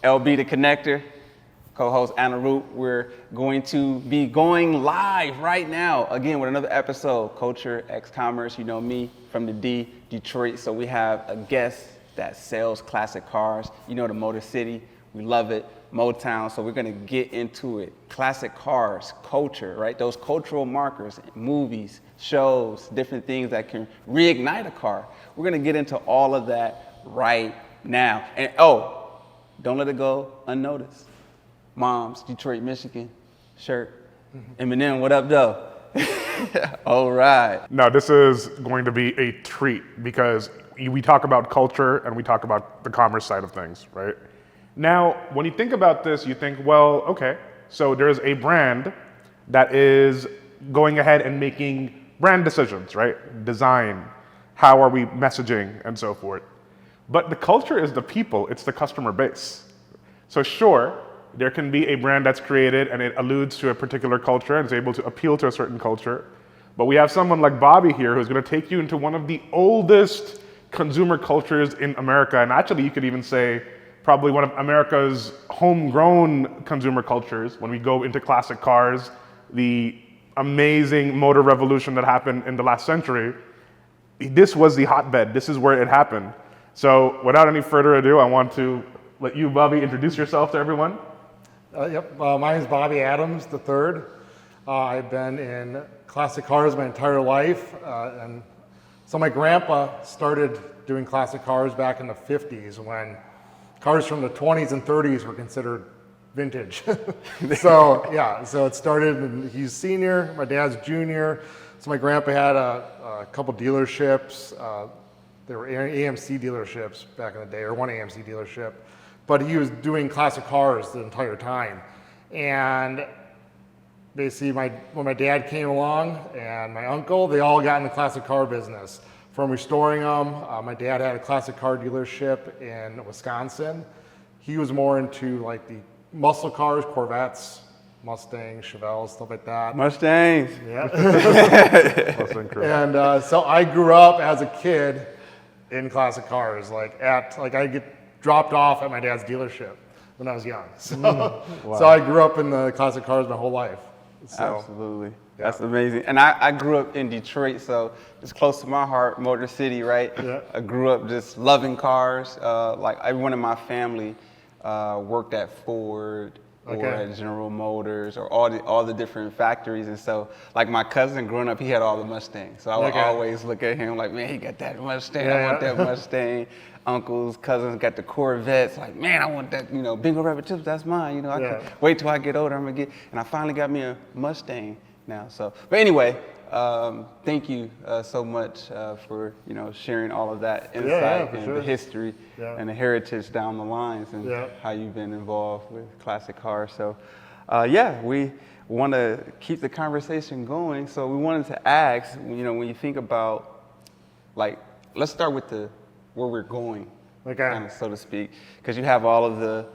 LB the Connector, co-host Anna Root. We're going to be going live right now, again, with another episode, Culture X Commerce. You know me from the D, Detroit. So we have a guest that sells classic cars. You know the Motor City. We love it. Motown. So we're going to get into it. Classic cars, culture, right? Those cultural markers, movies, shows, different things that can reignite a car. We're going to get into all of that right now. And don't let it go unnoticed. Mom's Detroit, Michigan shirt. Eminem, what up, though? All right. Now, this is going to be a treat because we talk about culture and we talk about the commerce side of things, right? Now, when you think about this, you think, well, okay, so there's a brand that is going ahead and making brand decisions, right? Design, how are we messaging, and so forth. But the culture is the people, it's the customer base. So sure, there can be a brand that's created and it alludes to a particular culture and is able to appeal to a certain culture. But we have someone like Bobby here who's going to take you into one of the oldest consumer cultures in America. And actually, you could even say probably one of America's homegrown consumer cultures when we go into classic cars, the amazing motor revolution that happened in the last century. This was the hotbed. This is where it happened. So without any further ado, I want to let you, Bobby, introduce yourself to everyone. My name is Bobby Adams III. I've been in classic cars my entire life. And so my grandpa started doing classic cars back in the 50s when cars from the 20s and 30s were considered vintage. So it started, and he's senior, my dad's junior. So my grandpa had a couple dealerships. There were AMC dealerships back in the day, or one AMC dealership. But he was doing classic cars the entire time. And basically, when my dad came along and my uncle, they all got in the classic car business. From restoring them, my dad had a classic car dealership in Wisconsin. He was more into like the muscle cars, Corvettes, Mustangs, Chevelles, stuff like that. Mustangs. Yeah. And so I grew up as a kid in classic cars. I get dropped off at my dad's dealership when I was young. So, Wow. So I grew up in the classic cars my whole life. So, Absolutely. That's amazing. And I grew up in Detroit, so it's close to my heart, Motor City, right? Yeah. I grew up just loving cars. Like everyone in my family worked at Ford or at General Motors or all the different factories. And so like my cousin growing up, he had all the Mustangs. So I would always look at him like, man, he got that Mustang. I want that Mustang. Uncles, cousins got the Corvettes. Like, man, I want that, Bingo Rabbit Tips, that's mine. I can wait till I get older, I'm gonna get, and I finally got me a Mustang now. So, but anyway, thank you so much for, sharing all of that insight and the history and the heritage down the lines and how you've been involved with classic cars. So, we want to keep the conversation going. So we wanted to ask, when you think about, like, let's start with where we're going, kind of, so to speak, because you have all of the,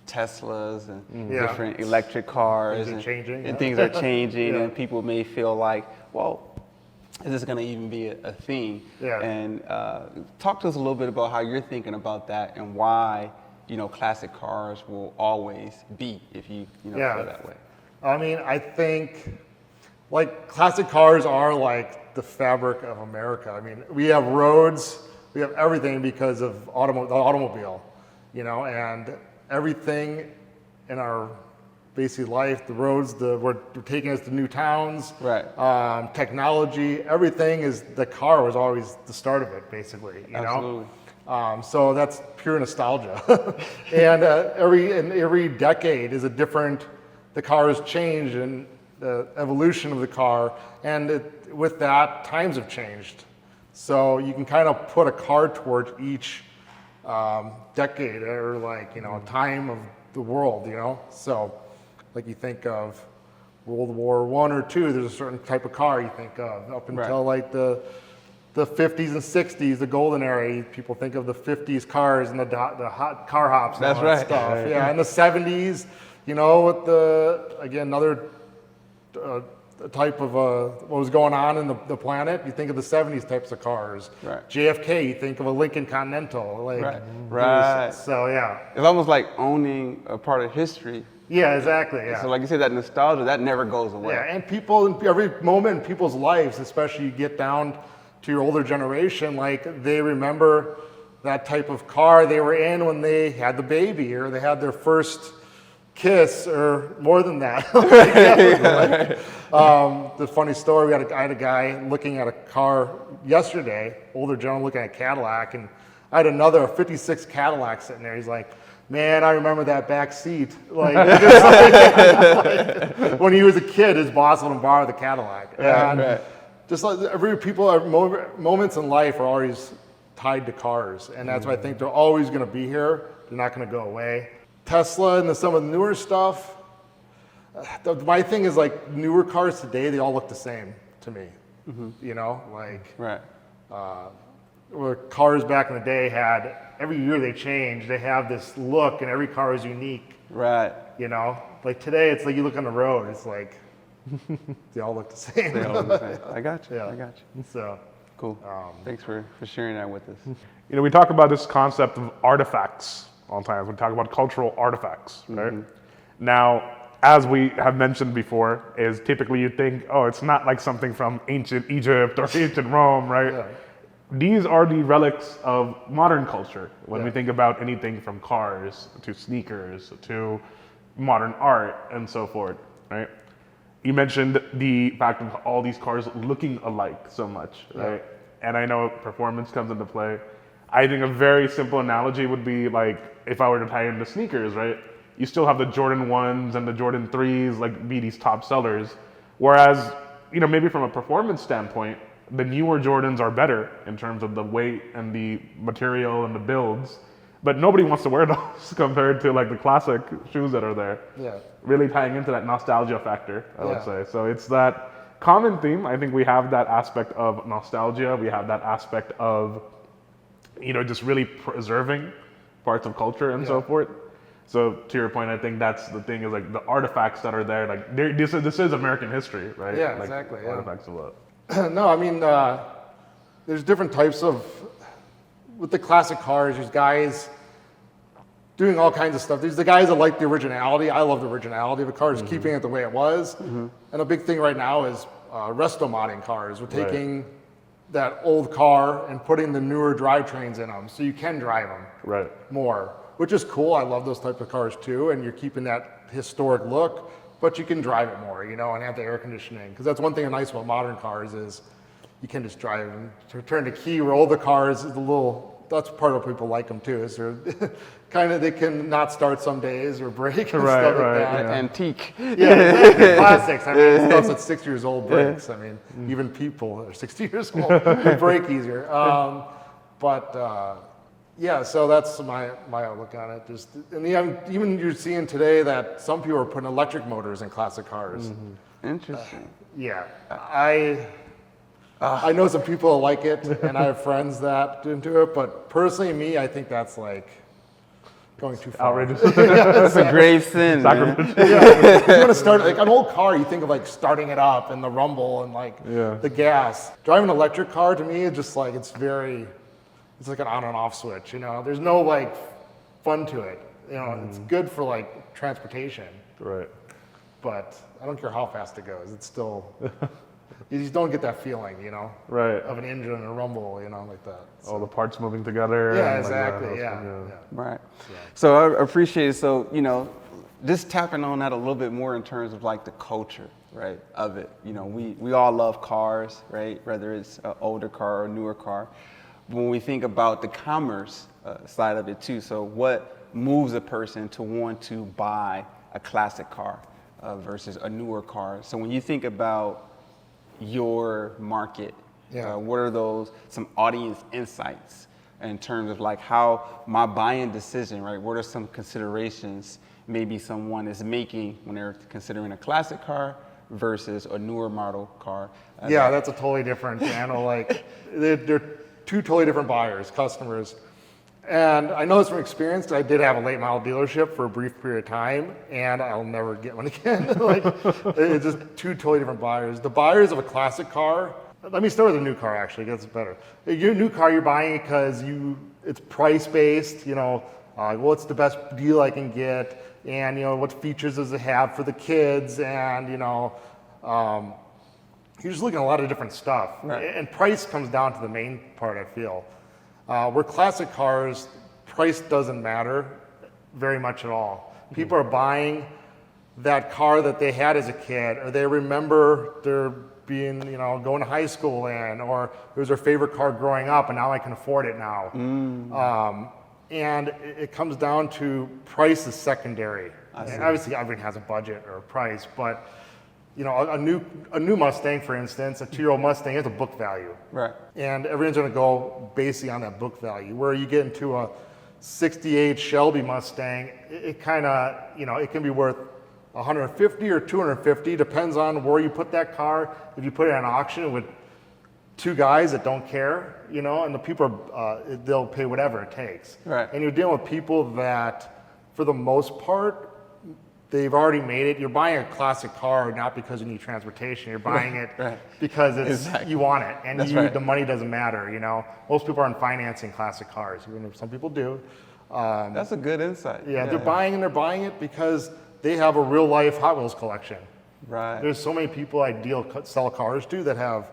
Teslas and different electric cars, things are changing, and people may feel like, well, is this going to even be a thing? Yeah. And talk to us a little bit about how you're thinking about that and why, classic cars will always be, if you feel that way. I mean, I think like classic cars are like the fabric of America. I mean, we have roads, we have everything because of the automobile, and everything in our basic life, the roads, we're taking us to new towns, right? Technology, everything the car was always the start of it, basically, Absolutely. So that's pure nostalgia. And every decade is a different, the car has changed and the evolution of the car, and with that, times have changed. So you can kind of put a car towards each decade or time of the world, So like you think of World War I or II, there's a certain type of car you think of. Up until like the 50s and 60s, the golden era, people think of the 50s cars and the hot car hops and all that stuff. Right. Yeah, in the 70s, with another the type of what was going on in the planet, you think of the 70s types of cars. Right. JFK, you think of a Lincoln Continental. Like, Right. So yeah. It's almost like owning a part of history. Yeah, exactly. Yeah. So like you said, that nostalgia, that never goes away. Yeah, and people, in every moment in people's lives, especially you get down to your older generation, like they remember that type of car they were in when they had the baby or they had their first kiss or more than that. The funny story, I had a guy looking at a car yesterday, older gentleman looking at a Cadillac, and I had another 56 Cadillac sitting there. He's like, man, I remember that back seat. Like, when he was a kid, his boss let him borrow the Cadillac. And just like moments in life are always tied to cars. And that's why I think they're always going to be here. They're not going to go away. Tesla and some of the newer stuff, my thing is like newer cars today, they all look the same to me. You know, like where cars back in the day had, every year they change, they have this look and every car is unique. Right. You know, like today it's like you look on the road, it's like, they all look the same. They all look the same. I got you. Yeah. I got you. So, Cool. Thanks for sharing that with us. You know, we talk about this concept of artifacts all the time. We talk about cultural artifacts, right? Now, as we have mentioned before, is typically you think, oh, it's not like something from ancient Egypt or ancient Rome, right? Yeah. These are the relics of modern culture. When we think about anything from cars to sneakers to modern art and so forth, right? You mentioned the fact of all these cars looking alike so much, right? And I know performance comes into play. I think a very simple analogy would be like if I were to tie into sneakers, right? You still have the Jordan 1s and the Jordan 3s like be these top sellers. Whereas, you know, maybe from a performance standpoint, the newer Jordans are better in terms of the weight and the material and the builds, but nobody wants to wear those compared to like the classic shoes that are there. yeah. Really tying into that nostalgia factor, I would say. So it's that common theme. I think we have that aspect of nostalgia. We have that aspect of, you know, just really preserving parts of culture and so forth. So to your point, I think that's the thing is like the artifacts that are there. Like this is American history, right? Yeah, like, exactly. Artifacts of what? No, I mean, there's different types of, with the classic cars, there's guys doing all kinds of stuff. There's the guys that like the originality. I love the originality of a car, just keeping it the way it was. And a big thing right now is resto modding cars. We're taking that old car and putting the newer drivetrains in them so you can drive them more, which is cool. I love those types of cars too. And you're keeping that historic look, but you can drive it more, you know, and have the air conditioning. Because that's one thing nice about modern cars is you can just drive them. To turn the key, where older cars is a little, that's part of what people like them too, is they're kind of, they can not start some days or break and stuff like that. Antique. Yeah, classics. I mean, stuff that's 6 years old breaks. I mean, even people that are 60 years old they break easier. Yeah, so that's my outlook on it. Just and even you're seeing today that some people are putting electric motors in classic cars. Interesting. Yeah, I know some people that like it, and I have friends that do into it. But personally, me, I think that's like going too far. Outrageous. That's a grave sin, man. If you want to start like an old car, you think of like starting it up and the rumble and like the gas. Driving an electric car to me is just like it's like an on and off switch. You know, there's no like fun to it. You know, it's good for like transportation. Right. But I don't care how fast it goes. It's still you just don't get that feeling, you know, of an engine and a rumble, you know, like that. So. All the parts moving together. Yeah, and exactly. Like Yeah. Right. So I appreciate it. So, you know, just tapping on that a little bit more in terms of like the culture, right, of it. You know, we all love cars, right, whether it's an older car or a newer car. When we think about the commerce side of it too, so what moves a person to want to buy a classic car versus a newer car? So when you think about your market, what are some audience insights in terms of like how my buying decision, right? What are some considerations maybe someone is making when they're considering a classic car versus a newer model car? That's a totally different channel. Like they're two totally different buyers, customers. And I know this from experience, 'cause I did have a late model dealership for a brief period of time, and I'll never get one again. Like, it's just two totally different buyers. The buyers of a classic car, let me start with a new car actually, because it's better. Your new car, you're buying it because it's price based, what's the best deal I can get, and what features does it have for the kids, and you're just looking at a lot of different stuff. Right. And price comes down to the main part, I feel. Where classic cars, price doesn't matter very much at all. People are buying that car that they had as a kid, or they remember their being, going to high school in, or it was their favorite car growing up, and now I can afford it now. And it comes down to price is secondary. And obviously, everyone has a budget or a price, but a new Mustang, for instance, a 2-year-old Mustang has a book value. Right. And everyone's gonna go basically on that book value. Where you get into a 68 Shelby Mustang, it kind of, it can be worth 150 or 250, depends on where you put that car. If you put it on auction with two guys that don't care, and the people they'll pay whatever it takes. Right. And you're dealing with people that, for the most part, they've already made it. You're buying a classic car not because you need transportation. You're buying it because you want it, and the money doesn't matter. Most people aren't financing classic cars. Even if some people do. That's a good insight. Yeah, they're buying it because they have a real life Hot Wheels collection. Right. There's so many people I sell cars to that have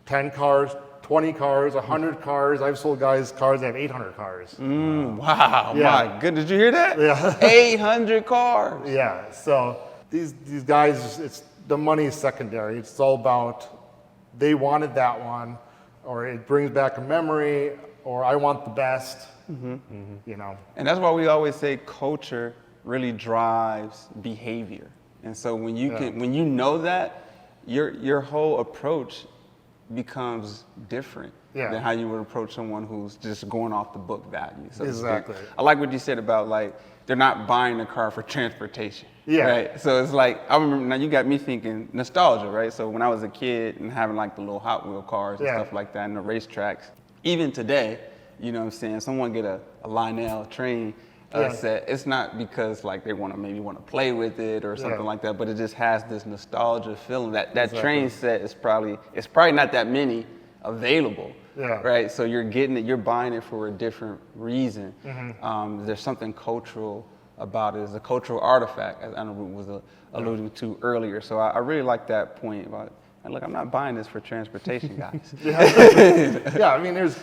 10 cars, 20 cars, 100 cars. I've sold guys cars that have 800 cars. Wow, Yeah. my good. Did you hear that? Yeah. 800 cars. Yeah, so these guys, the money is secondary. It's all about they wanted that one, or it brings back a memory, or I want the best. And that's why we always say culture really drives behavior. And so when you know that, your whole approach becomes different than how you would approach someone who's just going off the book value. So Exactly. I like what you said about they're not buying a car for transportation. Yeah. Right. So it's I remember, now you got me thinking nostalgia, right? So when I was a kid and having the little Hot Wheel cars and stuff like that and the racetracks, even today, you know what I'm saying, someone get a Lionel train set, it's not because they maybe want to play with it or something like that, but it just has this nostalgia feeling. That train set is probably not that many available. Yeah. Right. So you're buying it for a different reason. There's something cultural about it. It's a cultural artifact, as Anna was alluding to earlier. So I really like that point about, look, I'm not buying this for transportation, guys. Yeah, I mean, there's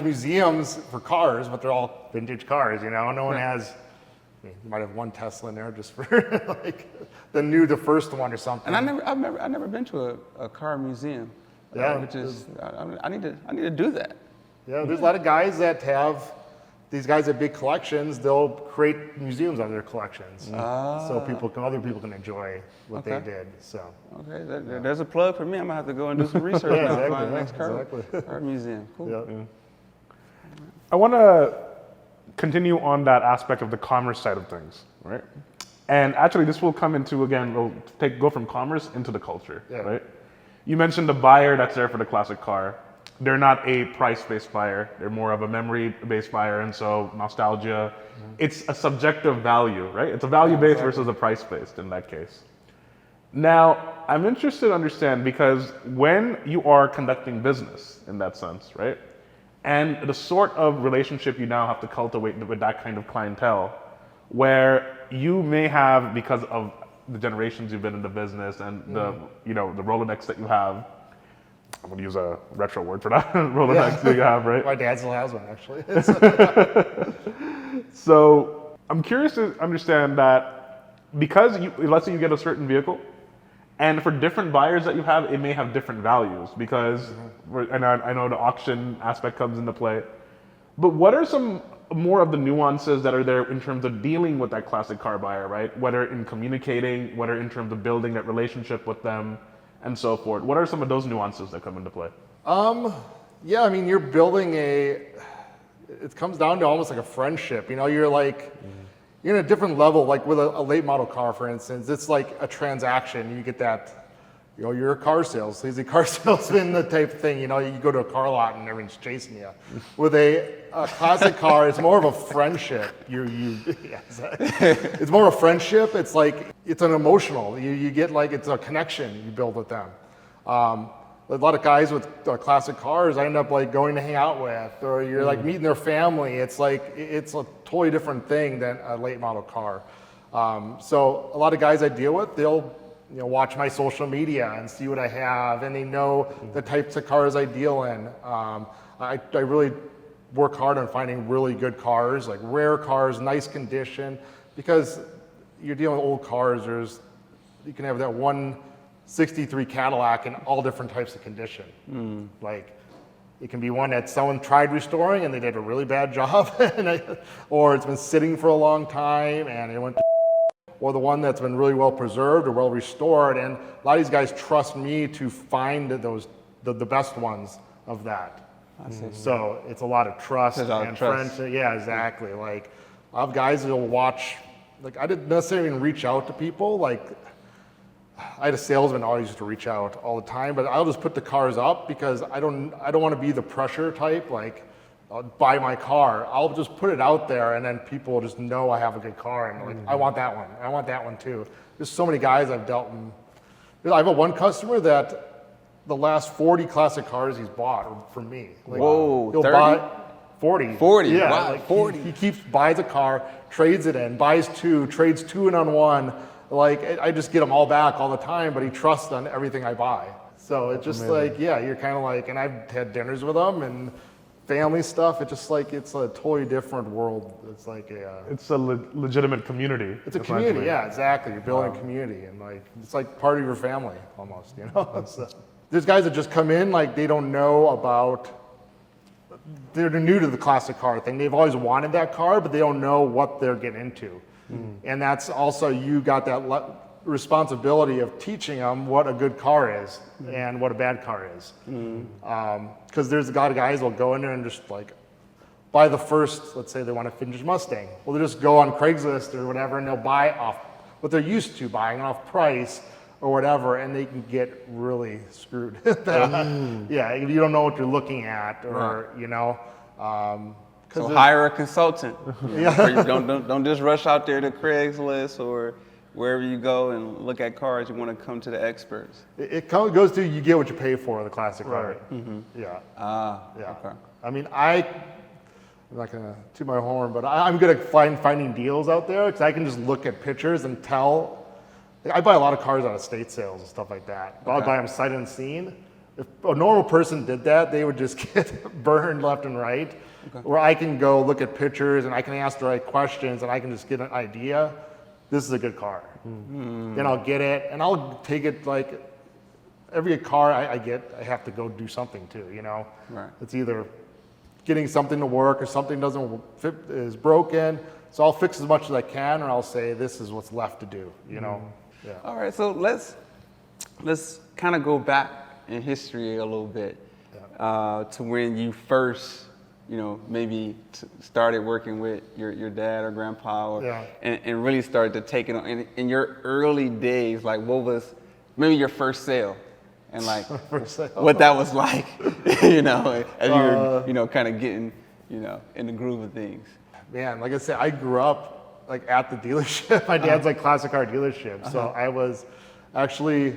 museums for cars, but they're all vintage cars. No one has. You might have one Tesla in there just for the first one or something. And I've never been to a car museum. Which is I need to do that. Yeah, there's a lot of guys that have. These guys have big collections. They'll create museums of their collections, so other people can enjoy what they did. So There's a plug for me. I'm gonna have to go and do some research now. Exactly, Find the next car museum. Cool. Yeah. I want to continue on that aspect of the commerce side of things, right? And actually, this will come into, again, we'll go from commerce into the culture, right? You mentioned the buyer that's there for the classic car. They're not a price-based buyer. They're more of a memory-based buyer, and so nostalgia. It's a subjective value, right? It's a value-based versus a price-based in that case. Now, I'm interested to understand, because when you are conducting business in that sense, right? And the sort of relationship you now have to cultivate with that kind of clientele, where you may have, because of the generations you've been in the business and the Rolodex that you have, I'm gonna use a retro word for that, Rolodex that you have, right? My dad still has one, actually. So I'm curious to understand that, because let's say you get a certain vehicle, and for different buyers that you have, it may have different values, because, and I know the auction aspect comes into play, but what are some more of the nuances that are there in terms of dealing with that classic car buyer, right? Whether in communicating, whether in terms of building that relationship with them, and so forth. What are some of those nuances that come into play? Yeah, I mean, you're building it comes down to almost like a friendship. You're you're in a different level, like with a late model car, for instance. It's like a transaction. You get that, you're a car salesman. He's a car salesman, the type of thing. You go to a car lot and everyone's chasing you. With a classic car, it's more of a friendship. Yeah, it's more of a friendship. It's like it's an emotional. You get like it's a connection you build with them. A lot of guys with classic cars I end up like going to hang out with, or you're like meeting their family. It's like it's a totally different thing than a late model car. So a lot of guys I deal with, they'll watch my social media and see what I have, and they know the types of cars I deal in. I really work hard on finding really good cars, like rare cars, nice condition, because you're dealing with old cars. You can have that one 63 Cadillac in all different types of condition. Like it can be one that someone tried restoring and they did a really bad job, or it's been sitting for a long time and it went to, or the one that's been really well preserved or well restored. And a lot of these guys trust me to find the best ones of that. So it's a lot of trust and friendship. Yeah, exactly. Like I have guys that'll watch. Like I didn't necessarily even reach out to people. Like I had a salesman always used to reach out all the time, but I'll just put the cars up because I don't want to be the pressure type. Like buy my car. I'll just put it out there, and then people will just know I have a good car, and like I want that one. I want that one too. There's so many guys I've dealt with. I have one customer that the last 40 classic cars he's bought are from me. Like, whoa, he'll 30? buy 40. 40, yeah, wow, like 40. He buys a car, trades it in, buys two, trades two in on one. Like I just get them all back all the time, but he trusts on everything I buy. So it's just amazing. Like, yeah, you're kind of like, and I've had dinners with them and family stuff. It's just like, it's a totally different world. It's like it's a legitimate community. It's a community, yeah, exactly. You're building a community, and like, it's like part of your family almost, So, there's guys that just come in, like they don't know about, they're new to the classic car thing. They've always wanted that car, but they don't know what they're getting into. And that's also, you got that responsibility of teaching them what a good car is and what a bad car is. Because there's a lot of guys will go in there and just like buy the first, let's say they want a vintage Mustang. Well, they just go on Craigslist or whatever and they'll buy off what they're used to buying off price or whatever, and they can get really screwed. Yeah, if you don't know what you're looking at, or so hire a consultant. Don't just rush out there to Craigslist or wherever you go and look at cars. You want to come to the experts. It goes to, you get what you pay for the classic car. Yeah. Yeah. Okay. I mean, I'm not gonna toot my horn, but I'm good at finding deals out there because I can just look at pictures and tell. Like, I buy a lot of cars out of estate sales and stuff like that. But I'll buy them sight unseen. If a normal person did that, they would just get burned left and right. Where I can go look at pictures and I can ask the right questions and I can just get an idea. This is a good car. Then I'll get it and I'll take it. Like every car I get, I have to go do something to. Right. It's either getting something to work or something doesn't fit, is broken. So I'll fix as much as I can, or I'll say this is what's left to do. Yeah. All right, so let's kind of go back in history a little bit to when you first, maybe started working with your dad or grandpa, and really started to take it on. In your early days, like what was maybe your first sale, and like what that was like, as you were, kind of getting, in the groove of things. Man, like I said, I grew up like at the dealership. My dad's like classic car dealership. So I was actually,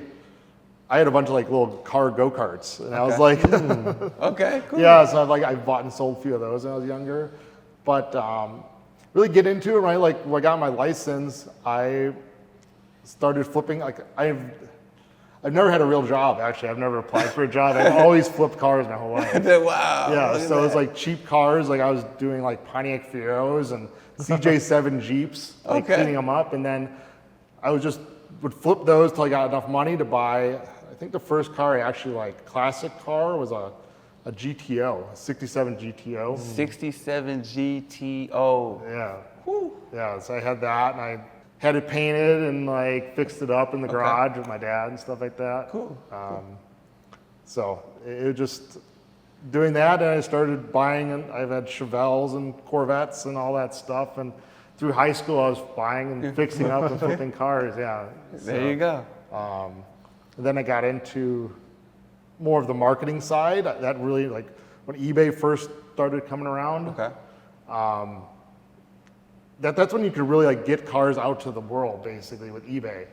I had a bunch of like little car go-karts, and I was like, okay, cool. Yeah, so I bought and sold a few of those when I was younger. But really get into it, right? Like when I got my license, I started flipping. Like I've never had a real job, actually. I've never applied for a job. I've always flipped cars my whole life. Wow. Yeah, so it was like cheap cars. Like I was doing like Pontiac Fieros and CJ7 Jeeps, like cleaning them up. And then I would flip those till I got enough money to buy, I think the first car I actually like, classic car, was a GTO, a 67 GTO. 67 GTO. Yeah. Whew. Yeah, so I had that, and I had it painted and like fixed it up in the garage with my dad and stuff like that. Cool. So it was just doing that, and I started buying, and I've had Chevelles and Corvettes and all that stuff. And through high school, I was buying and fixing up and flipping cars. Yeah. There you go. And then I got into more of the marketing side. That really, like when eBay first started coming around, Okay. that's when you could really like get cars out to the world, basically, with eBay.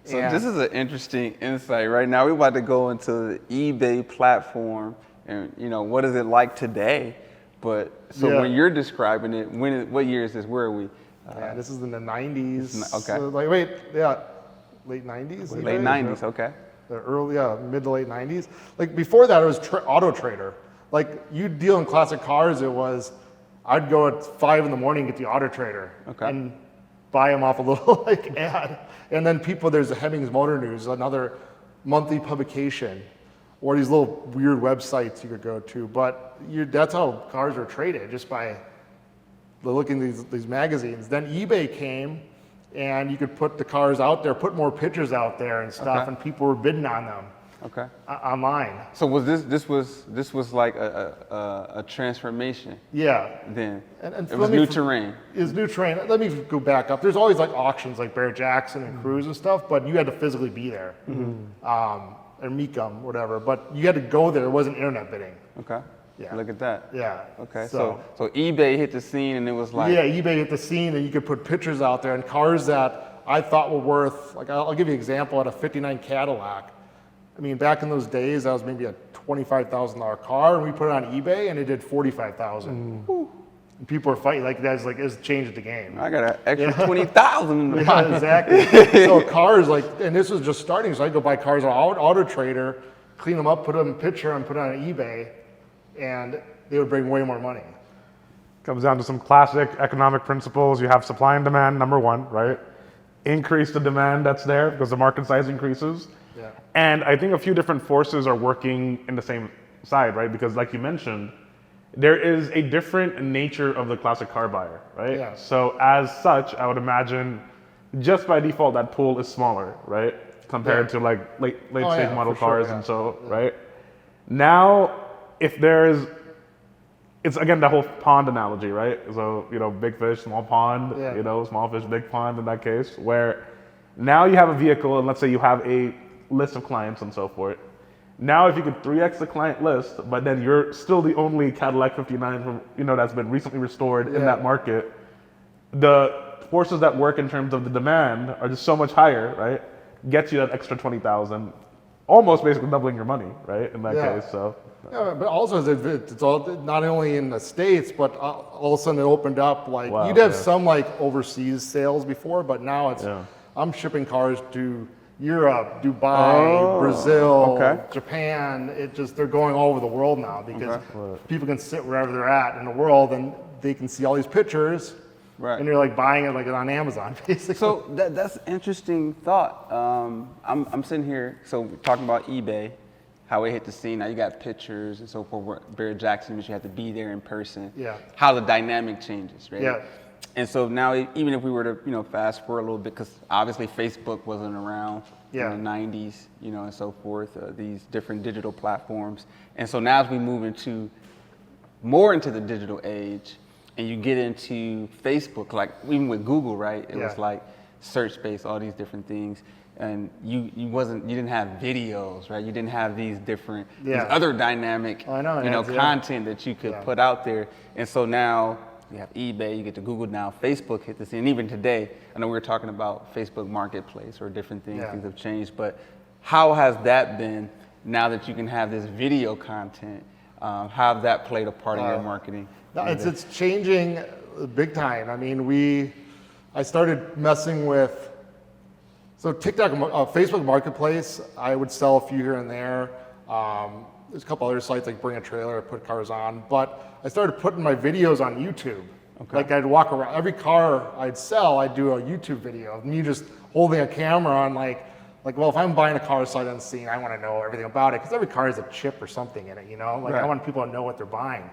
So And- this is an interesting insight. Right now, we're about to go into the eBay platform, and what is it like today? But so Yeah. when you're describing it, what year is this? Where are we? Yeah, this is in the 90s. Okay. Late 90s? Late 90s. Okay. The early, mid to late 90s. Like before that, it was Auto Trader. Like you deal in classic cars, it was, I'd go at 5 in the morning, get the Auto Trader, Okay. and buy them off a little like ad. And then there's the Hemmings Motor News, another monthly publication, or these little weird websites you could go to. But that's how cars were traded, just by looking at these magazines. Then eBay came, and you could put the cars out there, put more pictures out there and stuff, Okay. and people were bidding on them Okay. online. So was this was like a transformation Yeah. then? And It was new terrain. Is new terrain. Let me go back up. There's always like auctions like Barrett Jackson and Cruise and stuff, but you had to physically be there. Or Mecum, whatever. But you had to go there. It wasn't internet bidding. Okay. Yeah. Look at that. Yeah. Okay. So eBay hit the scene and it was like. Yeah, eBay hit the scene, and you could put pictures out there and cars that I thought were worth, like I'll give you an example, at a 59 Cadillac. I mean, back in those days, that was maybe a $25,000 car, and we put it on eBay, and it did $45,000. And people were fighting, like that's like, it's changed the game. I got an extra 20,000 in the Yeah, pocket. exactly. So cars, like, and this was just starting, so I'd go buy cars on Auto Trader, clean them up, put them in a picture, and put it on eBay, and they would bring way more money. Comes down to some classic economic principles. You have supply and demand, number one, right? Increase the demand that's there because the market size increases. Yeah. And I think a few different forces are working in the same side, right? Because like you mentioned, there is a different nature of the classic car buyer, right? Yeah. So as such, I would imagine just by default that pool is smaller, right? Compared Yeah. to like late Oh, stage yeah, model for sure, cars yeah. and so, right? Now, if there's, it's again that whole pond analogy, right? So, big fish, small pond, Yeah. small fish, big pond in that case, where now you have a vehicle and let's say you have a list of clients and so forth. Now, if you could 3x the client list, but then you're still the only Cadillac 59 from, that's been recently restored in that market, the forces that work in terms of the demand are just so much higher, right? Gets you that extra 20,000, almost basically doubling your money, right? In that Yeah. case, so. Yeah, but also it's all not only in the States, but all of a sudden it opened up. Like Wow, you'd have yeah. some like overseas sales before, but now it's Yeah. I'm shipping cars to Europe, Dubai, Brazil, okay. Japan. They're going all over the world now because people can sit wherever they're at in the world and they can see all these pictures, Right. and they're like buying it like on Amazon, basically. So that's an interesting thought. I'm sitting here, so we're talking about eBay, how it hit the scene. Now you got pictures and so forth. Barrett Jackson, but you have to be there in person. Yeah. How the dynamic changes, right? Yeah. And so now, even if we were to, fast forward a little bit, because obviously Facebook wasn't around Yeah. in the 90s, and so forth, these different digital platforms. And so now as we move more into the digital age, and you get into Facebook, like even with Google, right? It was Yeah. like search space, all these different things. And you didn't have videos, right? You didn't have these different, these Yeah. other dynamic, I know, yeah. content that you could Yeah. put out there. And so now you have eBay, you get to Google now, Facebook hit the scene. And even today, I know we were talking about Facebook Marketplace or different things, Yeah. things have changed, but how has that been now that you can have this video content? How have that played a part in your marketing? No, it's changing big time. I mean, I started messing with, so TikTok, Facebook Marketplace, I would sell a few here and there. There's a couple other sites like Bring a Trailer, put cars on, but I started putting my videos on YouTube. Okay. Like I'd walk around, every car I'd sell, I'd do a YouTube video of me just holding a camera on like, well, if I'm buying a car sight unseen, I want to know everything about it because every car has a chip or something in it, Like Right. I want people to know what they're buying.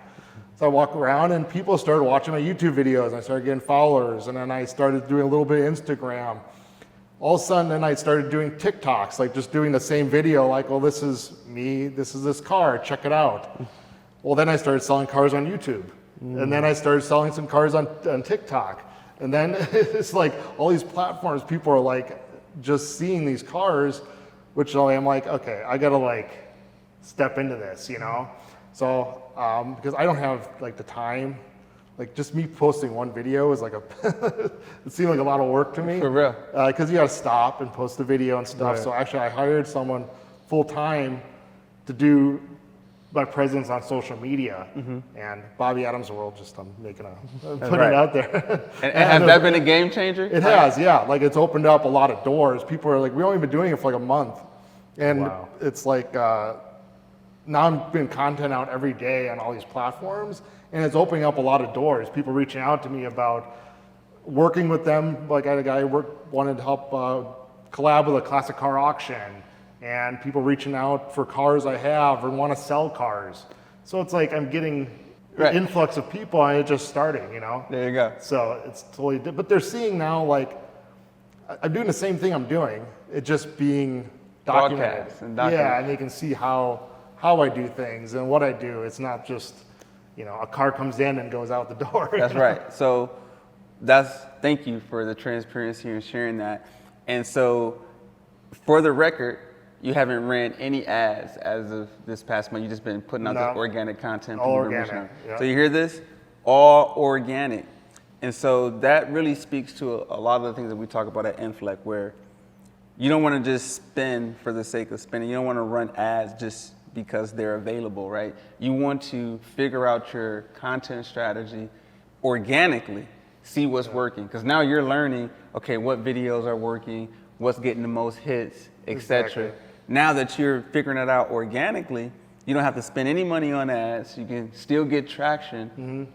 So I walk around and people started watching my YouTube videos and I started getting followers and then I started doing a little bit of Instagram. All of a sudden then I started doing TikToks, like just doing the same video, like, well, this is me, this is this car, check it out. Well, then I started selling cars on YouTube. And then I started selling some cars on TikTok. And then it's like all these platforms, people are like just seeing these cars which I'm like, okay, I gotta like step into this, you know? So, because I don't have like the time, like just me posting one video is like it seemed like a lot of work to me. For real. Because you gotta stop and post the video and stuff. Right. So actually I hired someone full time to do my presence on social media, and Bobby Adams World, just I'm putting right. it out there. And has that been a game changer? It has, yeah. Like it's opened up a lot of doors. People are like, we've only been doing it for like a month, and Wow. it's like now I'm putting content out every day on all these platforms, and it's opening up a lot of doors. People reaching out to me about working with them. Like I had a guy wanted to help collab with a classic car auction, and people reaching out for cars I have or want to sell cars. So it's like I'm getting Right. an influx of people, and it's just starting, you know? There you go. So it's totally different. But they're seeing now, like, I'm doing the same thing I'm doing. It's just being documented. Broadcast and documented. Yeah, and they can see how I do things and what I do. It's not just, you know, a car comes in and goes out the door. That's right. So thank you for the transparency and sharing that. And so for the record, you haven't ran any ads as of this past month. You've just been putting out No. the organic content. All people been organic, reaching out. yeah. So you hear this? All organic. And so that really speaks to a lot of the things that we talk about at Inflect, where you don't want to just spend for the sake of spending. You don't want to run ads just because they're available, right? You want to figure out your content strategy organically, see what's working. Because now you're learning, okay, what videos are working, what's getting the most hits, etc. Exactly. Now that you're figuring it out organically, you don't have to spend any money on ads. You can still get traction.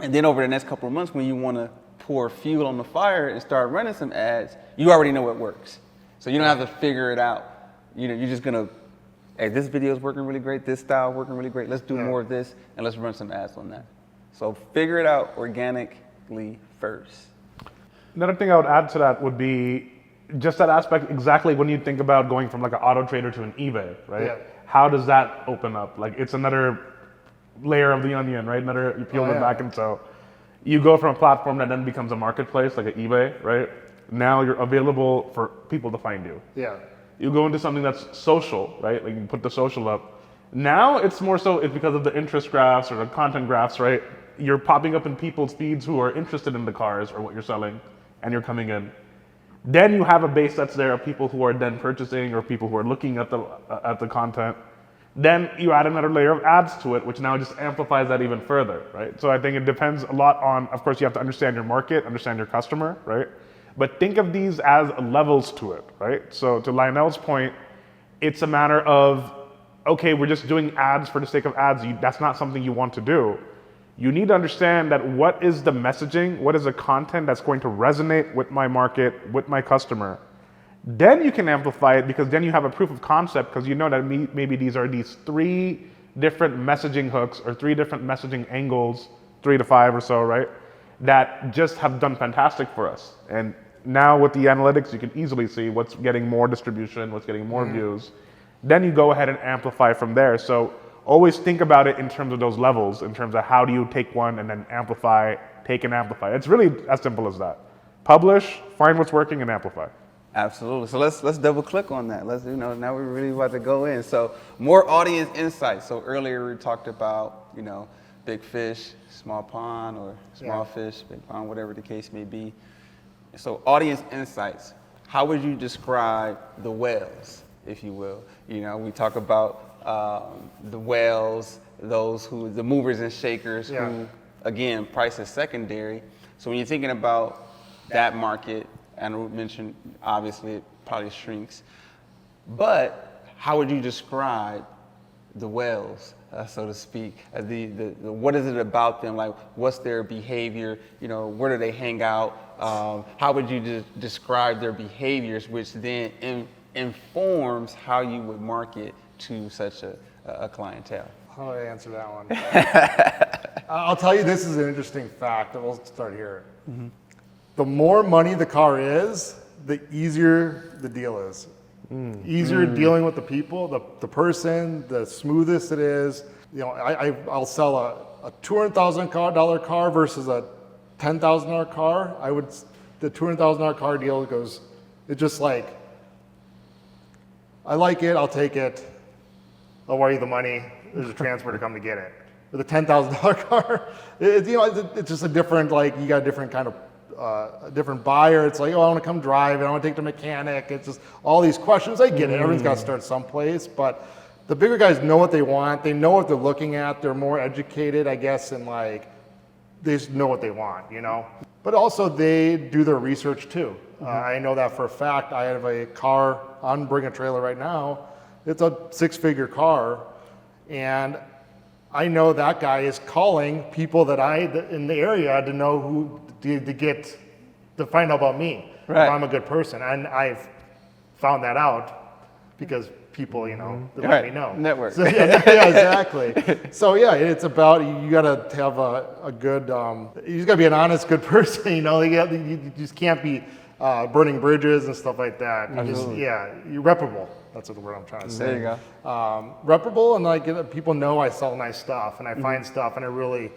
And then over the next couple of months, when you want to pour fuel on the fire and start running some ads, you already know what works. So you don't have to figure it out. You know, you're just gonna, hey, this video is working really great, this style working really great. Let's do more of this, and let's run some ads on that. So figure it out organically first. Another thing I would add to that would be just that aspect exactly when you think about going from like an auto trader to an eBay, right? Yeah. How does that open up? Like it's another layer of the onion, right? Another, you peel it back, and so you go from a platform that then becomes a marketplace like an eBay, right? Now you're available for people to find you. Yeah. You go into something that's social, right? Like you put the social up. Now it's more so it's because of the interest graphs or the content graphs, right? You're popping up in people's feeds who are interested in the cars or what you're selling, and you're coming in. Then you have a base that's there of people who are then purchasing or people who are looking at the content. Then you add another layer of ads to it, which now just amplifies that even further, right? So I think it depends a lot on, of course, you have to understand your market, understand your customer, right? But think of these as levels to it, right? So to Lionel's point, it's a matter of, okay, we're just doing ads for the sake of ads. That's not something you want to do. You need to understand that what is the messaging, what is the content that's going to resonate with my market, with my customer. Then you can amplify it because then you have a proof of concept because you know that maybe these are these 3 different messaging hooks or 3 different messaging angles, 3 to 5 or so, right? That just have done fantastic for us. And now with the analytics, you can easily see what's getting more distribution, what's getting more views. Then you go ahead and amplify from there. So always think about it in terms of those levels, in terms of how do you take one and then amplify, take and amplify. It's really as simple as that. Publish, find what's working, and amplify. Absolutely. So let's double click on that. Now we're really about to go in. So more audience insights. So earlier we talked about, big fish, small pond, or small fish, big pond, whatever the case may be. So audience insights. How would you describe the whales, if you will? We talk about the whales, the movers and shakers who, again, price is secondary. So when you're thinking about that market, and we mentioned, obviously, it probably shrinks. But how would you describe the whales, so to speak? What is it about them? Like, what's their behavior? Where do they hang out? How would you describe their behaviors, which then informs how you would market to such a clientele? How do I answer that one? I'll tell you, this is an interesting fact. We'll start here. Mm-hmm. The more money the car is, the easier the deal is. Easier dealing with the people, the person, the smoothest it is. I'll sell a $200,000 car versus a $10,000 car. The $200,000 car deal goes, it's just like, I like it, I'll take it. I'll wire you the money. There's a transfer to come to get it. With a $10,000 car, it's just a different, like, you got a different kind of, a different buyer. It's like, oh, I want to come drive it, I want to take the mechanic. It's just all these questions. I get it, everyone's got to start someplace, but the bigger guys know what they want. They know what they're looking at. They're more educated, I guess, and like, they just know what they want, you know? But also they do their research too. I know that for a fact. I have a car on Bring a Trailer right now. It's a 6-figure car, and I know that guy is calling people that in the area to know who to find out about me, if I'm a good person. And I've found that out because people, you know, they let me know. Network. So, yeah, exactly. So yeah, it's about, you gotta have a good, you just gotta be an honest, good person, you know, you just can't be burning bridges and stuff like that. You're reparable. That's the word I'm trying to say. There you go. Reparable, and like people know I sell nice stuff, and I find stuff, and I really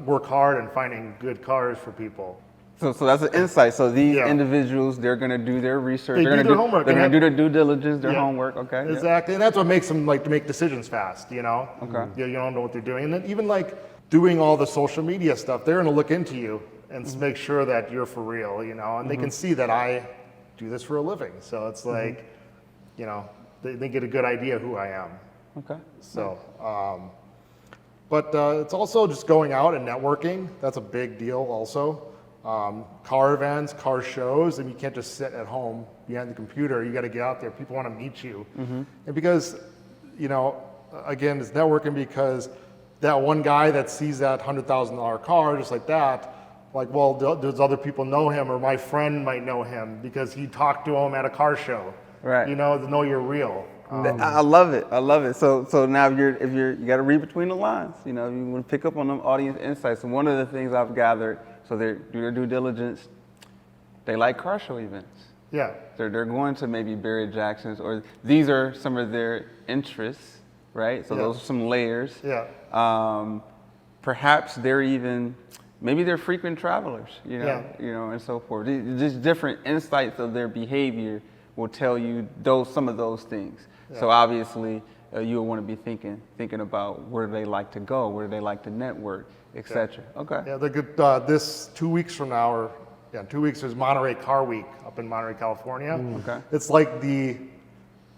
work hard in finding good cars for people. So that's an insight. So these individuals, they're going to do their research. They're going to do their homework. They're going to do their due diligence, their homework. Okay. Exactly, and that's what makes them like to make decisions fast. You know. Okay. You don't know what they're doing, and then even like doing all the social media stuff, they're going to look into you and make sure that you're for real. You know, and they can see that I do this for a living. So it's like, you know, they get a good idea who I am. Okay. So, but it's also just going out and networking. That's a big deal also. Car events, car shows, and you can't just sit at home behind the computer. You got to get out there. People want to meet you. And because, you know, again, it's networking because that one guy that sees that $100,000 car just like that, like, well, does other people know him, or my friend might know him because he talked to him at a car show. Right. You know, to know you're real. I love it. I love it. So now if you got to read between the lines. You know, you want to pick up on them audience insights. And one of the things I've gathered, so they do their due diligence. They like car show events. Yeah. They're going to maybe Barrett Jackson's, or these are some of their interests, right? So those are some layers. Yeah. Perhaps maybe they're frequent travelers, you know, and so forth. Just different insights of their behavior will tell you some of those things. Yeah. So obviously, you'll want to be thinking about where they like to go, where they like to network, etc. Yeah. Okay. Yeah, they're good. This 2 weeks from now, or in 2 weeks, there's Monterey Car Week up in Monterey, California. Okay. It's like the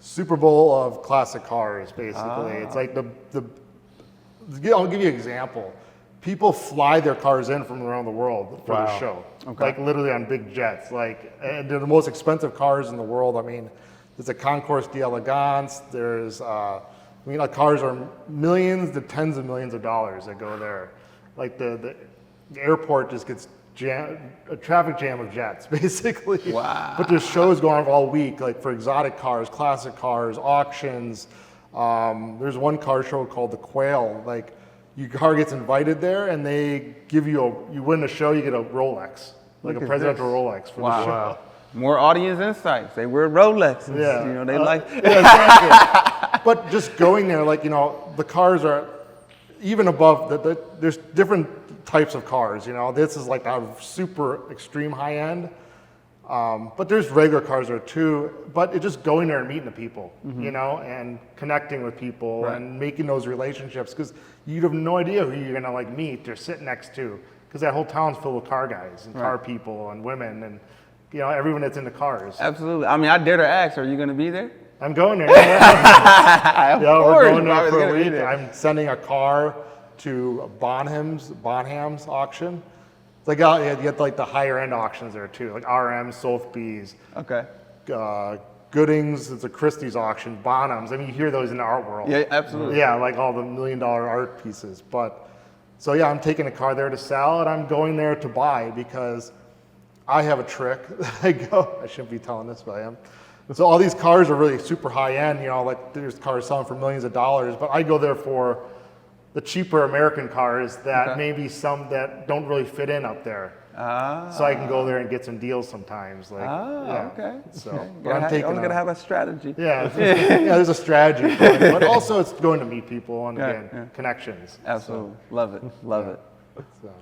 Super Bowl of classic cars, basically. It's like I'll give you an example. People fly their cars in from around the world for the show. Okay. Like literally on big jets. Like, and they're the most expensive cars in the world. I mean, there's a Concours d'Elegance. There's, cars are millions to tens of millions of dollars that go there. Like the airport just gets a traffic jam of jets, basically. Wow. But there's shows going on all week, like for exotic cars, classic cars, auctions. There's one car show called the Quail. Like, your car gets invited there, and they give you you win the show, you get a Rolex, like a presidential Rolex for the show. Wow. More audience insights. They wear Rolexes. Yeah. You know, they like. Yeah, exactly. But just going there, like, you know, the cars are even above there's different types of cars. You know, this is like a super extreme high end. But there's regular cars there too. But it's just going there and meeting the people, you know, and connecting with people and making those relationships, because you have no idea who you're gonna like meet or sit next to, because that whole town's full of car guys and car people and women and, you know, everyone that's into cars. Absolutely. I mean, I dare to ask, are you going to be there? I'm going there. Yeah, we're going there for a week. I'm sending a car to Bonham's auction. It's like, you get like the higher end auctions there too, like RM, Sotheby's. Okay. Goodings, it's a Christie's auction, Bonham's. I mean, you hear those in the art world. Yeah, absolutely. Yeah, like all the $1 million art pieces. But, so yeah, I'm taking a car there to sell, and I'm going there to buy, because I have a trick that I shouldn't be telling this, but I am. So all these cars are really super high end, you know, like there's cars selling for millions of dollars, but I go there for the cheaper American cars that maybe some that don't really fit in up there. So I can go there and get some deals sometimes. Like, okay. So, okay. But I'm taking. I'm gonna have a strategy. Yeah, there's a strategy, but also it's going to meet people and again connections. Absolutely, love it, love it. So.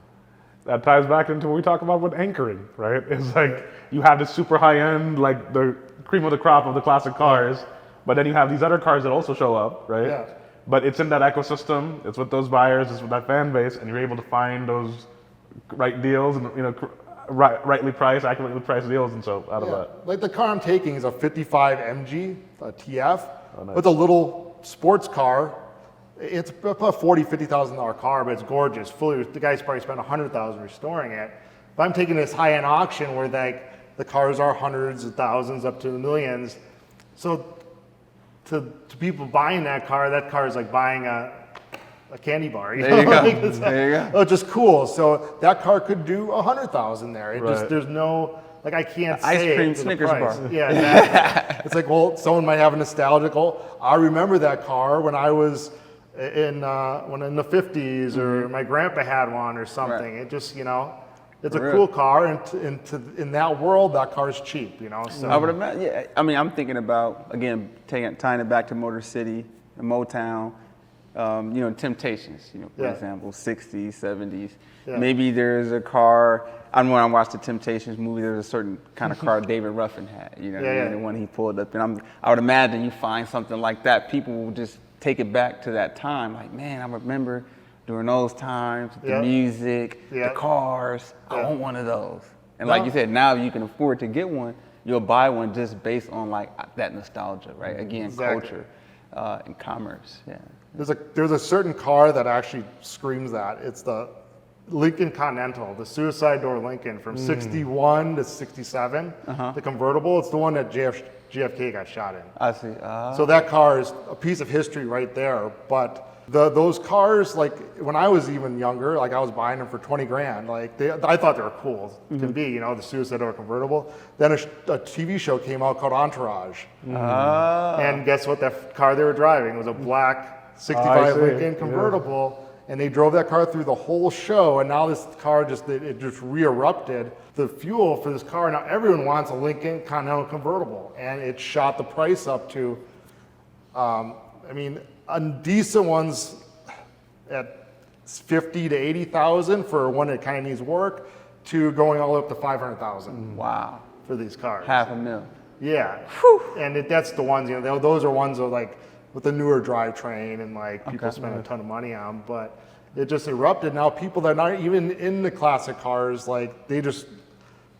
That ties back into what we talk about with anchoring, right? It's like you have the super high end, like the cream of the crop of the classic cars, But then you have these other cars that also show up, right? Yeah. But it's in that ecosystem, it's with those buyers, it's with that fan base, and you're able to find those right deals and, you know, rightly priced, accurately priced deals, and so out of that. Like the car I'm taking is a 55 MG, a TF. Nice. It's a little sports car. It's a $40,000-$50,000 car, but it's gorgeous. Fully, the guy's probably spent $100,000 restoring it. But I'm taking this high-end auction where like the cars are hundreds of thousands up to the millions. So to people buying that car is like buying a candy bar. There you go. Like, There you go. Oh, just cool. So that car could do 100,000 there. It Right. just there's no like I can't Ice say cream it to the Snickers price. bar. Yeah, exactly. It's like, well, someone might have a nostalgical. I remember that car when I was in the 50s, or my grandpa had one or something. Right. It just, you know, it's For a real. cool car, and in that world, that car is cheap, you know. So I would imagine. Yeah, I mean, I'm thinking about again tying it back to Motor City, Motown. You know, Temptations. You know, for Yeah. example, 60s, 70s. Yeah. Maybe there's a car. I know when I watched the Temptations movie, there was a certain kind of car David Ruffin had. You know, what I Yeah, mean? yeah. The one he pulled up, and I would imagine you find something like that. People will just take it back to that time. Like, man, I remember during those times, the Yeah. music, Yeah. the cars. I Yeah. want one of those. And like you said, now you can afford to get one. You'll buy one just based on like that nostalgia, right? Again, Exactly. culture and commerce. Yeah. There's a certain car that actually screams that. It's the Lincoln Continental, the suicide door Lincoln from 61 to 67, the convertible. It's the one that JFK got shot in. I see. So that car is a piece of history right there. But those cars, like when I was even younger, like I was buying them for 20 grand. Like I thought they were cool to be, you know, the suicide door convertible. Then a TV show came out called Entourage. And guess what? That car they were driving was a black 65 see. Lincoln convertible. And they drove that car through the whole show, and now this car just re-erupted. The fuel for this car, now everyone wants a Lincoln Continental convertible, and it shot the price up to, I mean, decent ones at 50 to 80,000 for one that kind of needs work, to going all up to 500,000 Wow. for these cars. $500,000. Yeah, and that's the ones, you know, those are ones that are like with the newer drivetrain and like people spend a ton of money on, but it just erupted. Now people that are not even in the classic cars, like they just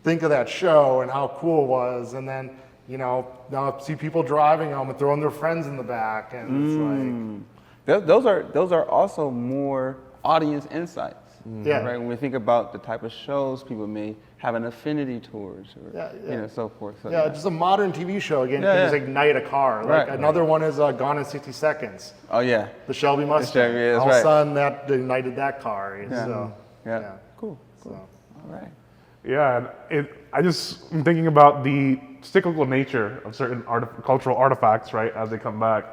think of that show and how cool it was, and then, you know, now see people driving them and throwing their friends in the back, and it's Those are also more audience insights. Yeah. Right. When we think about the type of shows people may have an affinity towards, or Yeah, yeah. you know, so forth. So, like, yeah, just a modern TV show again Yeah, can just yeah. ignite a car. Like Right. another one is Gone in 60 Seconds, Oh yeah. the Shelby Mustang. Chevy, yeah, that's All of a right. sudden that ignited that car. Yeah. So, Yeah. Cool. So. All right. Yeah, and I'm thinking about the cyclical nature of certain cultural artifacts, right, as they come back.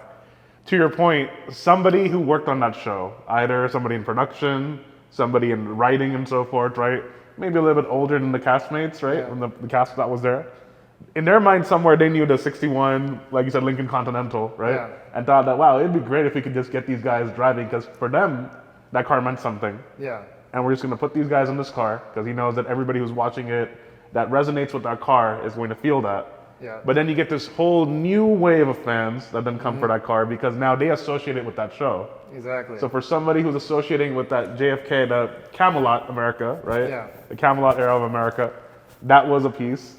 To your point, somebody who worked on that show, either somebody in production, somebody in writing and so forth, right, maybe a little bit older than the castmates, right, when the cast that was there. In their mind somewhere, they knew the 61, like you said, Lincoln Continental, right, Yeah. and thought that, wow, it'd be great if we could just get these guys driving, because for them, that car meant something. Yeah. And we're just going to put these guys in this car because he knows that everybody who's watching it that resonates with that car is going to feel that. Yeah. But then you get this whole new wave of fans that then come for that car because now they associate it with that show. Exactly. So for somebody who's associating with that JFK, the Camelot America, right? Yeah. The Camelot era of America, that was a piece.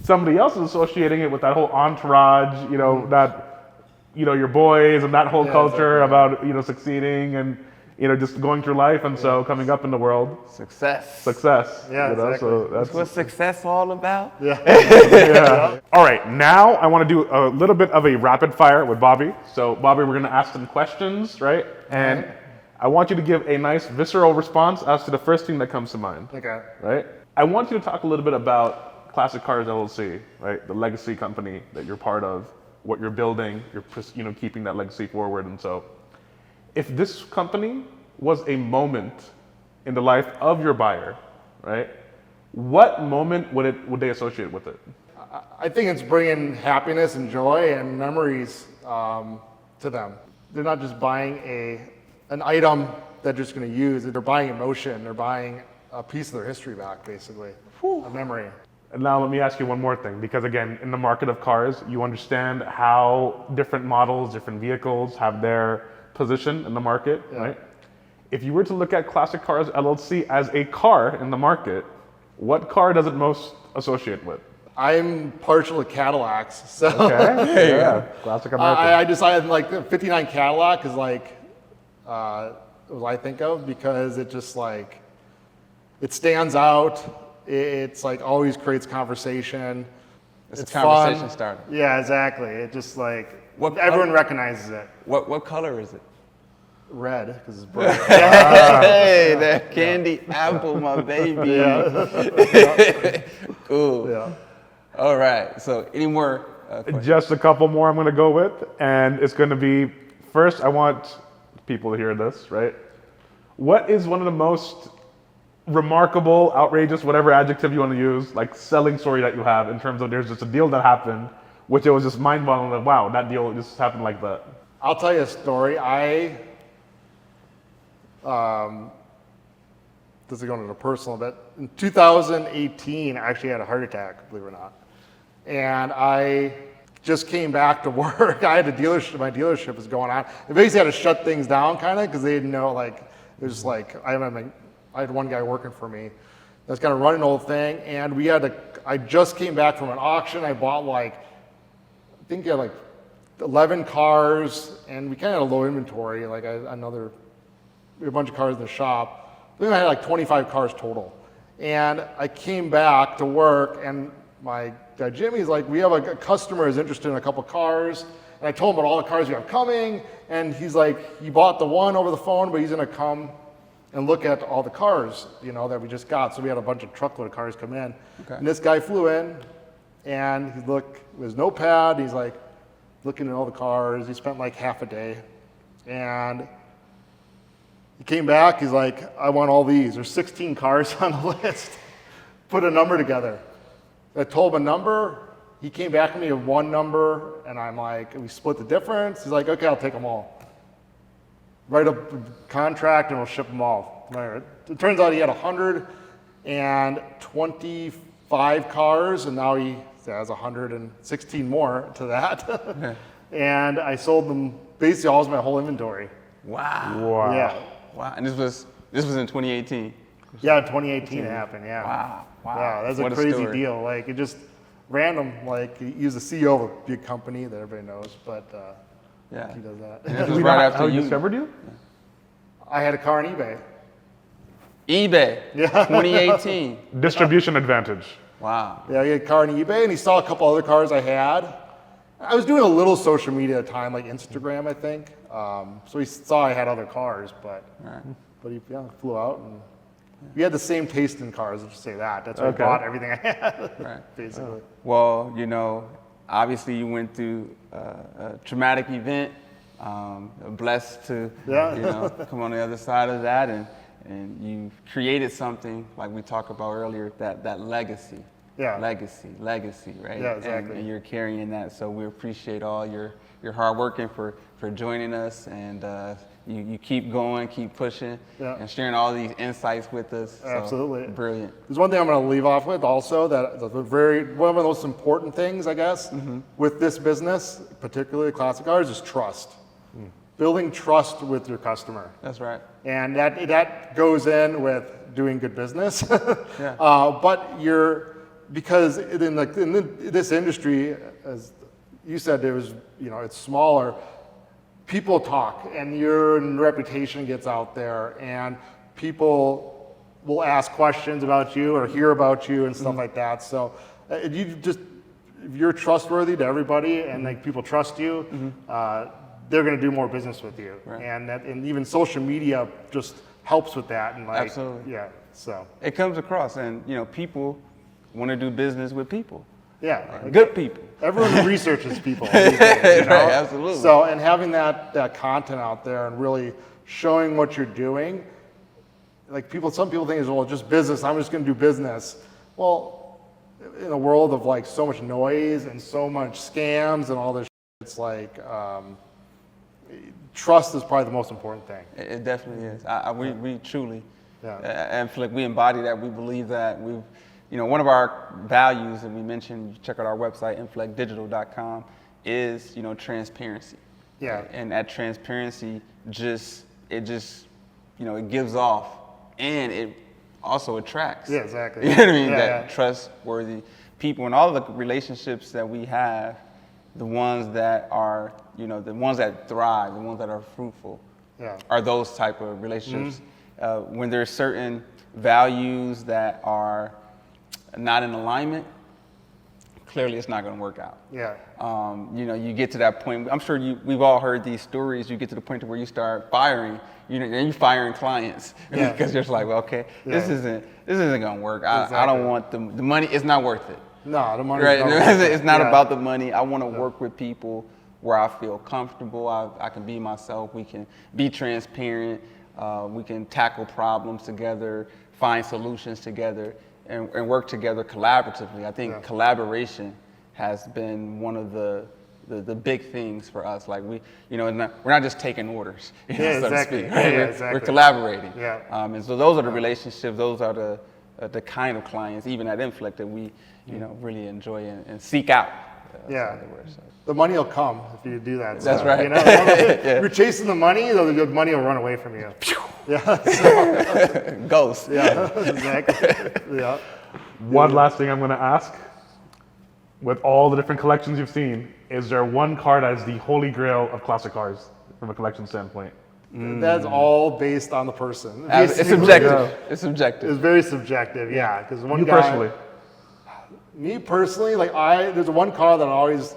Somebody else is associating it with that whole entourage, you know, that, you know, your boys and that whole Yeah, culture exactly. about, you know, succeeding and, you know, just going through life and so coming up in the world. Success. Success. Yeah, you know, exactly. so that's That's what success all about. yeah. All right, now I want to do a little bit of a rapid fire with Bobby. So Bobby, we're going to ask some questions, right? And I want you to give a nice visceral response as to the first thing that comes to mind, Okay. right? I want you to talk a little bit about Classic Cars LLC, right? The legacy company that you're part of, what you're building, you're, you know, keeping that legacy forward. And so if this company was a moment in the life of your buyer, right? What moment would they associate with it? I think it's bringing happiness and joy and memories to them. They're not just buying an item that they're just going to use. They're buying emotion. They're buying a piece of their history back, basically. A memory. And now let me ask you one more thing, because again, in the market of cars, you understand how different models, different vehicles have their position in the market, right? If you were to look at Classic Cars LLC as a car in the market, what car does it most associate with? I'm partial to Cadillacs, so Okay, yeah, classic American. I decided like the 59 Cadillac is like what I think of because it just like it stands out. It's like always creates conversation. It's a conversation fun. starter. Yeah, exactly. It just like color- everyone recognizes it. What color is it? Red because it's bright. Hey, that candy apple, my baby. Cool. Yeah. All right. So, any more questions? Just a couple more I'm going to go with, and it's going to be, first, I want people to hear this, right? What is one of the most remarkable, outrageous, whatever adjective you want to use, like selling story that you have in terms of there's just a deal that happened, which it was just mind-boggling, like, wow, that deal just happened like that. I'll tell you a story. This is going into personal, but in 2018, I actually had a heart attack, believe it or not. And I just came back to work. I had a dealership, my dealership was going on. They basically had to shut things down kind of because they didn't know, like, it was like, I had one guy working for me that's kind of running the whole thing. And I just came back from an auction. I bought I think I had like 11 cars and we kind of had a low inventory, we had a bunch of cars in the shop. I think I had like 25 cars total. And I came back to work and my guy Jimmy's like, we have a customer who's interested in a couple cars. And I told him about all the cars we have coming. And he's like, he bought the one over the phone, but he's gonna come and look at all the cars, that we just got. So we had a bunch of truckload of cars come in. Okay. And this guy flew in and he looked with his notepad. He's like looking at all the cars. He spent like half a day. And he came back, he's like, I want all these. There's 16 cars on the list. Put a number together. I told him a number. He came back to me with one number, and I'm like, we split the difference. He's like, okay, I'll take them all. Write a contract, and we'll ship them all. It turns out he had 125 cars, and now he has 116 more to that. And I sold them basically all of my whole inventory. Wow. Wow. Yeah. Wow. And this was in 2018. Yeah, in 2018 it happened, yeah. Wow. Wow. Yeah, that's What a crazy story. deal. Like, it just random, like, he was the CEO of a big company that everybody knows, but Yeah. he does that. And this Do was we right know after how he you. discovered you? I had a car on eBay. eBay. Yeah. 2018. Distribution advantage. Wow. Yeah, he had a car on eBay, and he saw a couple other cars I had. I was doing a little social media at the time, like Instagram, I think. So he saw I had other cars, but he flew out, and we had the same taste in cars, let's just say that. That's why I bought everything I had, Right. basically. Well, obviously you went through a traumatic event. Blessed to come on the other side of that, and you created something like we talked about earlier, that legacy. Yeah. Legacy, right? Yeah, exactly. And you're carrying that, so we appreciate all your hard work and for joining us, and you keep going, keep pushing, and sharing all these insights with us. So, Absolutely. brilliant. There's one thing I'm going to leave off with also that one of the most important things, I guess, with this business, particularly classic cars, is trust. Building trust with your customer. That's right. And that goes in with doing good business. Yeah. But because in this industry, as you said, it's smaller. People talk, and your reputation gets out there, and people will ask questions about you or hear about you and stuff like that. So if you're trustworthy to everybody, and people trust you, they're going to do more business with you. Right. And even social media just helps with that. And Absolutely. Yeah. So It comes across, and people want to do business with people. yeah. Good people. Everyone researches people. These days, Right, absolutely. So, and having that content out there and really showing what you're doing, some people think, well, just business, I'm just going to do business. Well, in a world of so much noise and so much scams and all this, it's trust is probably the most important thing. It definitely is. We truly, Yeah. and we embody that. We believe that. one of our values, and we mentioned, check out our website, inflectdigital.com, is, transparency. Yeah. Right? And that transparency it gives off, and it also attracts. Yeah, exactly. You know what I mean? Yeah, That yeah. trustworthy people, and all the relationships that we have, the ones that are, the ones that thrive, the ones that are fruitful, Yeah. are those type of relationships. When there's certain values that are not in alignment, clearly it's not going to work out. Yeah. You get to that point. I'm sure we've all heard these stories. You get to the point to where you start firing, and you're firing clients Yeah. because you're just like, well, okay, this Yeah. isn't going to work. I Exactly. don't want the money. It's not worth it. No, the money's Right? not worth it. It's not Yeah. about the money. I want to work with people where I feel comfortable. I can be myself. We can be transparent. We can tackle problems together, find solutions together, and work together collaboratively. I think collaboration has been one of the big things for us. Like we're not just taking orders, Yeah, so exactly. to speak. Yeah, Right? yeah, We're exactly. collaborating. Yeah. And so those are the relationships. Those are the kind of clients, even at Inflect, that we really enjoy and seek out. Yeah. Everywhere, so. The money will come if you do that. That's stuff, right. If you're chasing the money, the money will run away from you. Yeah. Ghost. Yeah. Exactly. Yeah. One last thing I'm going to ask. With all the different collections you've seen, is there one car that is the holy grail of classic cars from a collection standpoint? That's all based on the person. It's Basically, subjective. Yeah. It's It's subjective. very subjective, yeah. Because one You guy, personally? me personally, there's one car that I always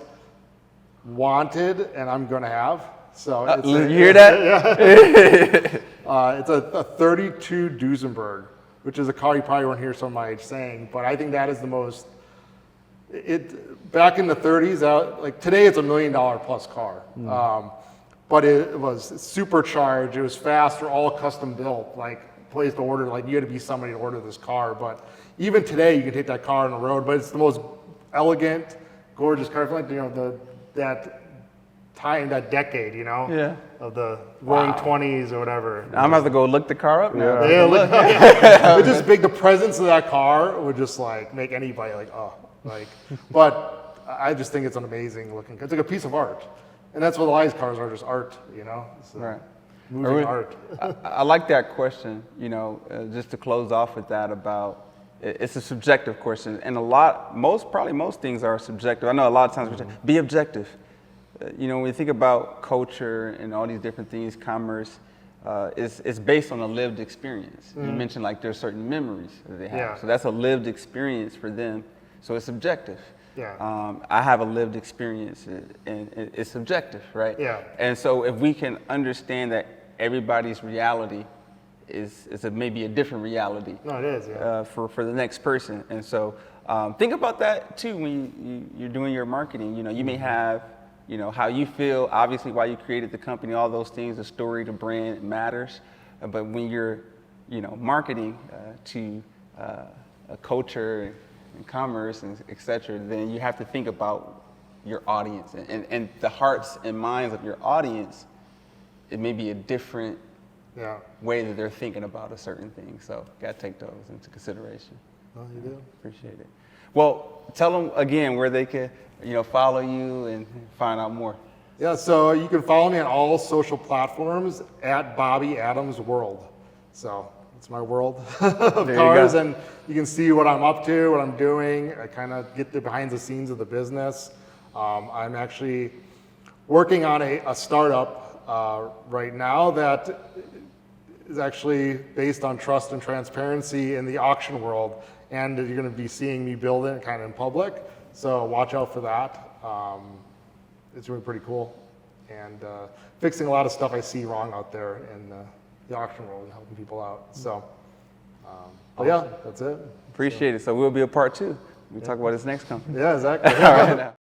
wanted and I'm gonna have. So it's You hear that? it's a 32 Duesenberg, which is a car you probably won't hear some of my age saying, but I think that is the most. Back in the 30s, like today, it's $1 million plus car. But it was supercharged. It was faster, all custom built. Like place to order. Like you had to be somebody to order this car. But even today, you can take that car on the road. But it's the most elegant, gorgeous car. Like that time, that decade, Yeah. of the roaring 20s or whatever. I'm gonna have to go look the car up now. Yeah, look, it's just big. The presence of that car would just like make anybody like, oh, like. But I just think it's an amazing looking. It's like a piece of art, and that's what a lot of these cars are, just art. It's, Right. moving art. I like that question. Just to close off with that about it's a subjective question, and probably most things are subjective. I know a lot of times we say, be objective. When you think about culture and all these different things, commerce, it's based on a lived experience. You mentioned like there's certain memories that they have, Yeah. so that's a lived experience for them. So it's subjective. Yeah. I have a lived experience, and it's subjective, right? Yeah. And so if we can understand that everybody's reality is maybe a different reality. No, it is. Yeah. For the next person. And so think about that too when you're doing your marketing. You may have, how you feel, obviously why you created the company, all those things, the story, the brand matters. But when you're, marketing to a culture and commerce and et cetera, then you have to think about your audience and the hearts and minds of your audience. It may be a different Yeah. way that they're thinking about a certain thing. So got to take those into consideration. No, you do. Appreciate it. Well, tell them again where they can, follow you and find out more. Yeah. So you can follow me on all social platforms at Bobby Adams World. So it's my world of There you cars, go. and you can see what I'm up to, what I'm doing. I kind of get the behind the scenes of the business. I'm actually working on a startup right now that is actually based on trust and transparency in the auction world, and you're going to be seeing me build it kind of in public. So watch out for that. It's really pretty cool, and fixing a lot of stuff I see wrong out there in the auction world, and helping people out. So, but yeah, that's it. Appreciate it. So we'll be a part two. We talk about this next company. Yeah, exactly. All right. Now.